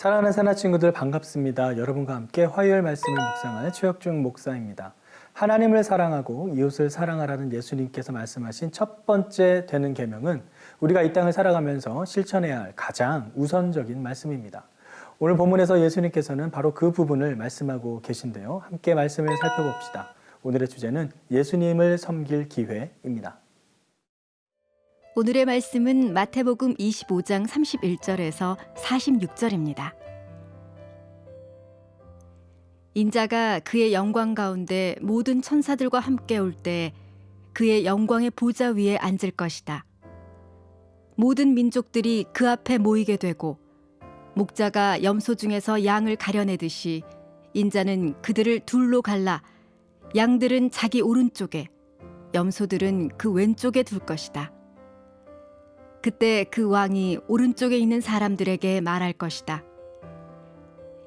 사랑하는 사나 친구들 반갑습니다. 여러분과 함께 화요일 말씀을 묵상할 최혁중 목사입니다. 하나님을 사랑하고 이웃을 사랑하라는 예수님께서 말씀하신 첫 번째 되는 계명은 우리가 이 땅을 살아가면서 실천해야 할 가장 우선적인 말씀입니다. 오늘 본문에서 예수님께서는 바로 그 부분을 말씀하고 계신데요. 함께 말씀을 살펴봅시다. 오늘의 주제는 예수님을 섬길 기회입니다. 오늘의 말씀은 마태복음 25장 31절에서 46절입니다. 인자가 그의 영광 가운데 모든 천사들과 함께 올 때 그의 영광의 보좌 위에 앉을 것이다. 모든 민족들이 그 앞에 모이게 되고 목자가 염소 중에서 양을 가려내듯이 인자는 그들을 둘로 갈라 양들은 자기 오른쪽에 염소들은 그 왼쪽에 둘 것이다. 그때 그 왕이 오른쪽에 있는 사람들에게 말할 것이다.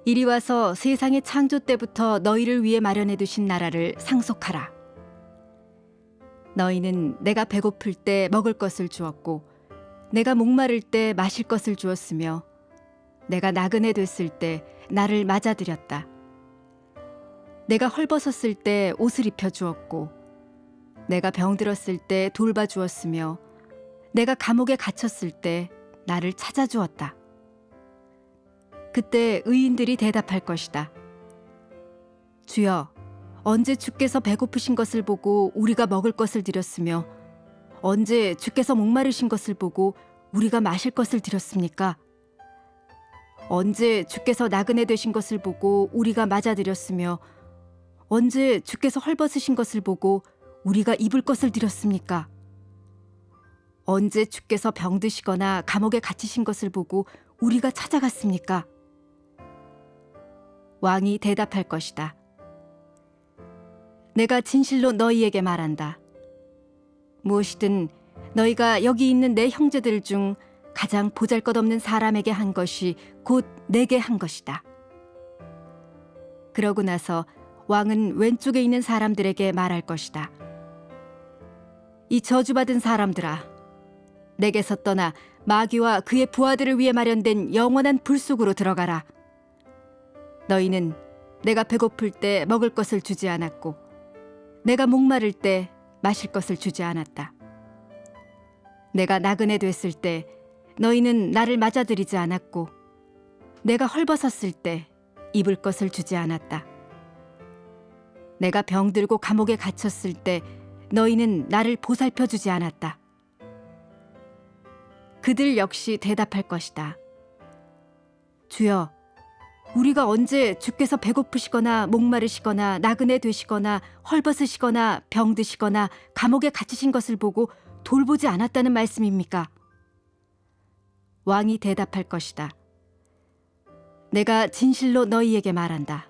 이리 와서 세상의 창조 때부터 너희를 위해 마련해 두신 나라를 상속하라. 너희는 내가 배고플 때 먹을 것을 주었고 내가 목마를 때 마실 것을 주었으며 내가 나그네 됐을 때 나를 맞아들였다. 내가 헐벗었을 때 옷을 입혀 주었고 내가 병들었을 때 돌봐 주었으며 내가 감옥에 갇혔을 때 나를 찾아주었다. 그때 의인들이 대답할 것이다. 주여, 언제 주께서 배고프신 것을 보고 우리가 먹을 것을 드렸으며 언제 주께서 목마르신 것을 보고 우리가 마실 것을 드렸습니까? 언제 주께서 나그네 되신 것을 보고 우리가 맞아드렸으며 언제 주께서 헐벗으신 것을 보고 우리가 입을 것을 드렸습니까? 언제 주께서 병드시거나 감옥에 갇히신 것을 보고 우리가 찾아갔습니까? 왕이 대답할 것이다. 내가 진실로 너희에게 말한다. 무엇이든 너희가 여기 있는 내 형제들 중 가장 보잘것없는 사람에게 한 것이 곧 내게 한 것이다. 그러고 나서 왕은 왼쪽에 있는 사람들에게 말할 것이다. 이 저주받은 사람들아, 내게서 떠나 마귀와 그의 부하들을 위해 마련된 영원한 불 속으로 들어가라. 너희는 내가 배고플 때 먹을 것을 주지 않았고 내가 목마를 때 마실 것을 주지 않았다. 내가 나그네 됐을 때 너희는 나를 맞아들이지 않았고 내가 헐벗었을 때 입을 것을 주지 않았다. 내가 병들고 감옥에 갇혔을 때 너희는 나를 보살펴 주지 않았다. 그들 역시 대답할 것이다. 주여, 우리가 언제 주께서 배고프시거나 목마르시거나 나그네 되시거나 헐벗으시거나 병드시거나 감옥에 갇히신 것을 보고 돌보지 않았다는 말씀입니까? 왕이 대답할 것이다. 내가 진실로 너희에게 말한다.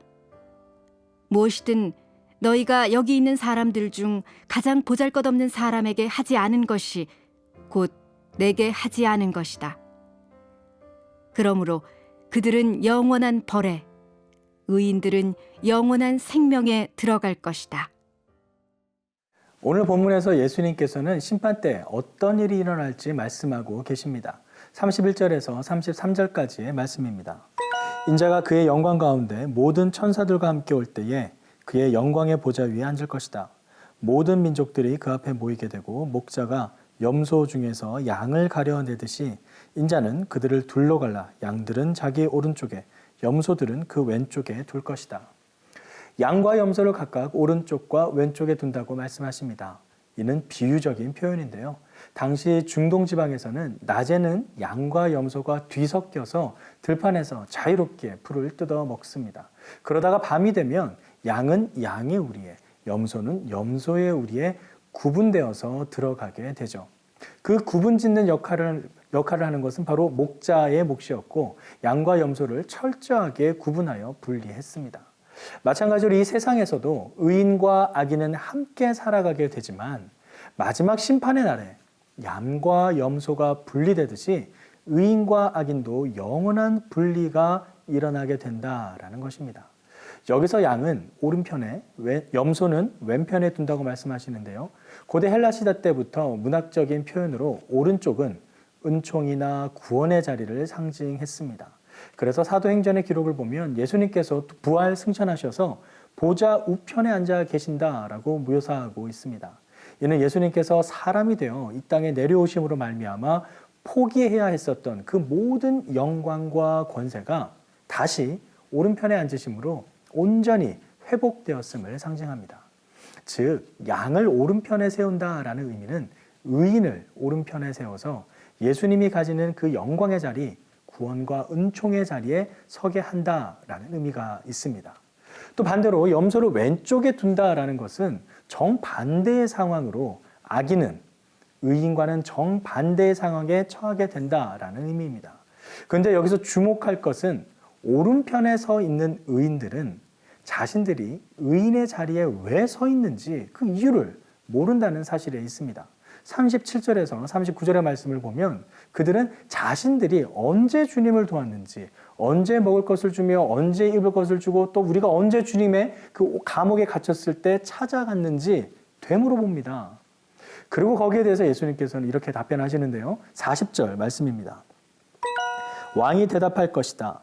무엇이든 너희가 여기 있는 사람들 중 가장 보잘것없는 사람에게 하지 않은 것이 곧 내게 하지 않은 것이다. 그러므로 그들은 영원한 벌에, 의인들은 영원한 생명에 들어갈 것이다. 오늘 본문에서 예수님께서는 심판 때 어떤 일이 일어날지 말씀하고 계십니다. 31절에서 33절까지의 말씀입니다. 인자가 그의 영광 가운데 모든 천사들과 함께 올 때에 그의 영광의 보좌 위에 앉을 것이다. 모든 민족들이 그 앞에 모이게 되고 목자가 염소 중에서 양을 가려내듯이 인자는 그들을 둘러 갈라 양들은 자기 오른쪽에 염소들은 그 왼쪽에 둘 것이다. 양과 염소를 각각 오른쪽과 왼쪽에 둔다고 말씀하십니다. 이는 비유적인 표현인데요. 당시 중동 지방에서는 낮에는 양과 염소가 뒤섞여서 들판에서 자유롭게 풀을 뜯어 먹습니다. 그러다가 밤이 되면 양은 양의 우리에, 염소는 염소의 우리에 구분되어서 들어가게 되죠. 그 구분짓는 역할을 하는 것은 바로 목자의 몫이었고 양과 염소를 철저하게 구분하여 분리했습니다. 마찬가지로 이 세상에서도 의인과 악인은 함께 살아가게 되지만 마지막 심판의 날에 양과 염소가 분리되듯이 의인과 악인도 영원한 분리가 일어나게 된다라는 것입니다. 여기서 양은 오른편에, 염소는 왼편에 둔다고 말씀하시는데요. 고대 헬라 시대 때부터 문학적인 표현으로 오른쪽은 은총이나 구원의 자리를 상징했습니다. 그래서 사도행전의 기록을 보면 예수님께서 부활 승천하셔서 보좌 우편에 앉아 계신다라고 묘사하고 있습니다. 이는 예수님께서 사람이 되어 이 땅에 내려오심으로 말미암아 포기해야 했었던 그 모든 영광과 권세가 다시 오른편에 앉으심으로 온전히 회복되었음을 상징합니다. 즉 양을 오른편에 세운다라는 의미는 의인을 오른편에 세워서 예수님이 가지는 그 영광의 자리, 구원과 은총의 자리에 서게 한다라는 의미가 있습니다. 또 반대로 염소를 왼쪽에 둔다라는 것은 정반대의 상황으로 악인은 의인과는 정반대의 상황에 처하게 된다라는 의미입니다. 그런데 여기서 주목할 것은 오른편에 서 있는 의인들은 자신들이 의인의 자리에 왜 서 있는지 그 이유를 모른다는 사실에 있습니다. 37절에서 39절의 말씀을 보면 그들은 자신들이 언제 주님을 도왔는지, 언제 먹을 것을 주며 언제 입을 것을 주고 또 우리가 언제 주님의 그 감옥에 갇혔을 때 찾아갔는지 되물어봅니다. 그리고 거기에 대해서 예수님께서는 이렇게 답변하시는데요. 40절 말씀입니다. 왕이 대답할 것이다.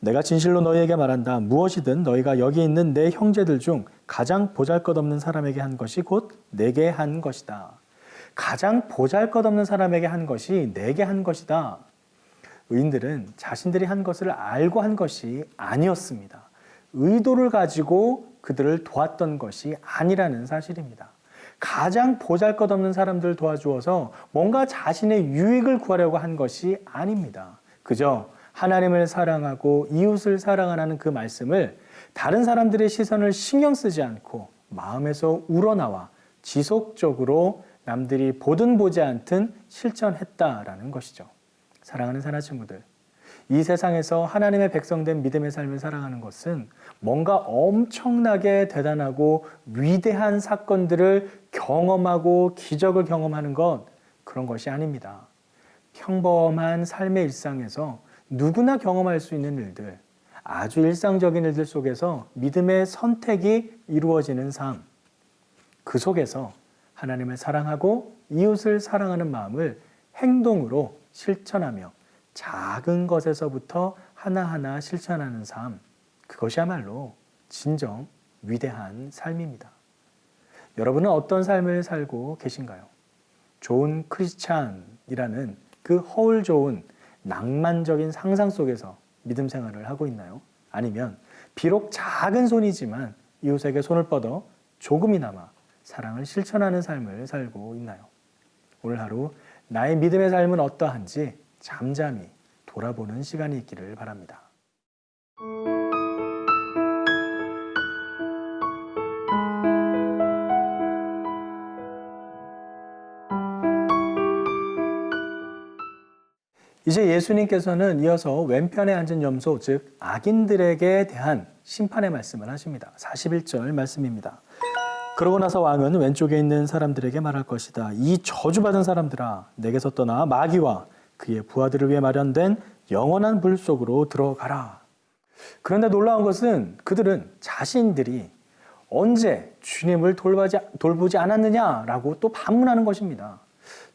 내가 진실로 너희에게 말한다. 무엇이든 너희가 여기 있는 내 형제들 중 가장 보잘것없는 사람에게 한 것이 곧 내게 한 것이다. 가장 보잘것없는 사람에게 한 것이 내게 한 것이다. 의인들은 자신들이 한 것을 알고 한 것이 아니었습니다. 의도를 가지고 그들을 도왔던 것이 아니라는 사실입니다. 가장 보잘것없는 사람들을 도와주어서 뭔가 자신의 유익을 구하려고 한 것이 아닙니다. 그저 하나님을 사랑하고 이웃을 사랑하라는 그 말씀을 다른 사람들의 시선을 신경 쓰지 않고 마음에서 우러나와 지속적으로 남들이 보든 보지 않든 실천했다라는 것이죠. 사랑하는 사나 친구들, 이 세상에서 하나님의 백성된 믿음의 삶을 살아가는 것은 뭔가 엄청나게 대단하고 위대한 사건들을 경험하고 기적을 경험하는 것, 그런 것이 아닙니다. 평범한 삶의 일상에서 누구나 경험할 수 있는 일들, 아주 일상적인 일들 속에서 믿음의 선택이 이루어지는 삶, 그 속에서 하나님을 사랑하고 이웃을 사랑하는 마음을 행동으로 실천하며 작은 것에서부터 하나하나 실천하는 삶, 그것이야말로 진정 위대한 삶입니다. 여러분은 어떤 삶을 살고 계신가요? 좋은 크리스찬이라는 그 허울 좋은 낭만적인 상상 속에서 믿음 생활을 하고 있나요? 아니면 비록 작은 손이지만 이웃에게 손을 뻗어 조금이나마 사랑을 실천하는 삶을 살고 있나요? 오늘 하루 나의 믿음의 삶은 어떠한지 잠잠히 돌아보는 시간이 있기를 바랍니다. 이제 예수님께서는 이어서 왼편에 앉은 염소, 즉 악인들에게 대한 심판의 말씀을 하십니다. 41절 말씀입니다. 그러고 나서 왕은 왼쪽에 있는 사람들에게 말할 것이다. 이 저주받은 사람들아, 내게서 떠나 마귀와 그의 부하들을 위해 마련된 영원한 불 속으로 들어가라. 그런데 놀라운 것은 그들은 자신들이 언제 주님을 돌보지 않았느냐라고 또 반문하는 것입니다.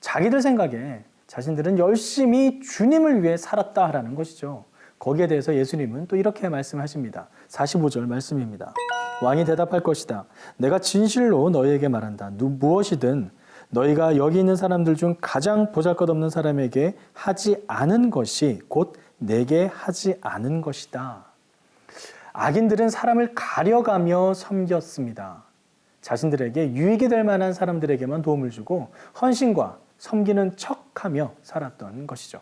자기들 생각에 자신들은 열심히 주님을 위해 살았다라는 것이죠. 거기에 대해서 예수님은 또 이렇게 말씀하십니다. 45절 말씀입니다. 왕이 대답할 것이다. 내가 진실로 너희에게 말한다. 무엇이든 너희가 여기 있는 사람들 중 가장 보잘것없는 사람에게 하지 않은 것이 곧 내게 하지 않은 것이다. 악인들은 사람을 가려가며 섬겼습니다. 자신들에게 유익이 될 만한 사람들에게만 도움을 주고 헌신과 섬기는 척하며 살았던 것이죠.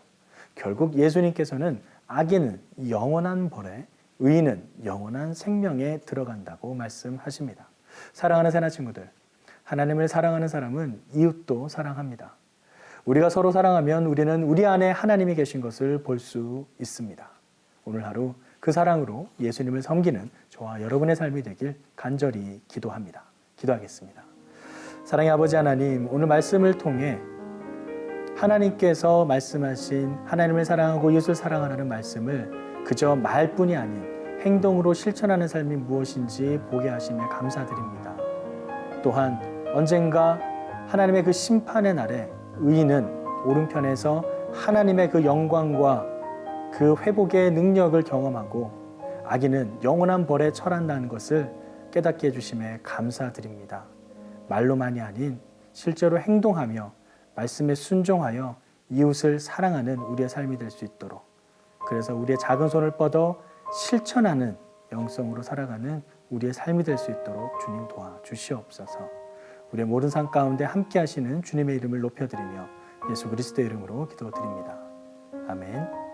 결국 예수님께서는 악인은 영원한 벌에, 의인은 영원한 생명에 들어간다고 말씀하십니다. 사랑하는 새나 친구들, 하나님을 사랑하는 사람은 이웃도 사랑합니다. 우리가 서로 사랑하면 우리는 우리 안에 하나님이 계신 것을 볼 수 있습니다. 오늘 하루 그 사랑으로 예수님을 섬기는 저와 여러분의 삶이 되길 간절히 기도합니다. 기도하겠습니다. 사랑의 아버지 하나님, 오늘 말씀을 통해 하나님께서 말씀하신 하나님을 사랑하고 이웃을 사랑하라는 말씀을 그저 말뿐이 아닌 행동으로 실천하는 삶이 무엇인지 보게 하심에 감사드립니다. 또한 언젠가 하나님의 그 심판의 날에 의인은 오른편에서 하나님의 그 영광과 그 회복의 능력을 경험하고 악인은 영원한 벌에 처한다는 것을 깨닫게 해주심에 감사드립니다. 말로만이 아닌 실제로 행동하며 말씀에 순종하여 이웃을 사랑하는 우리의 삶이 될 수 있도록, 그래서 우리의 작은 손을 뻗어 실천하는 영성으로 살아가는 우리의 삶이 될 수 있도록 주님 도와주시옵소서. 우리의 모든 삶 가운데 함께 하시는 주님의 이름을 높여드리며 예수 그리스도의 이름으로 기도드립니다. 아멘.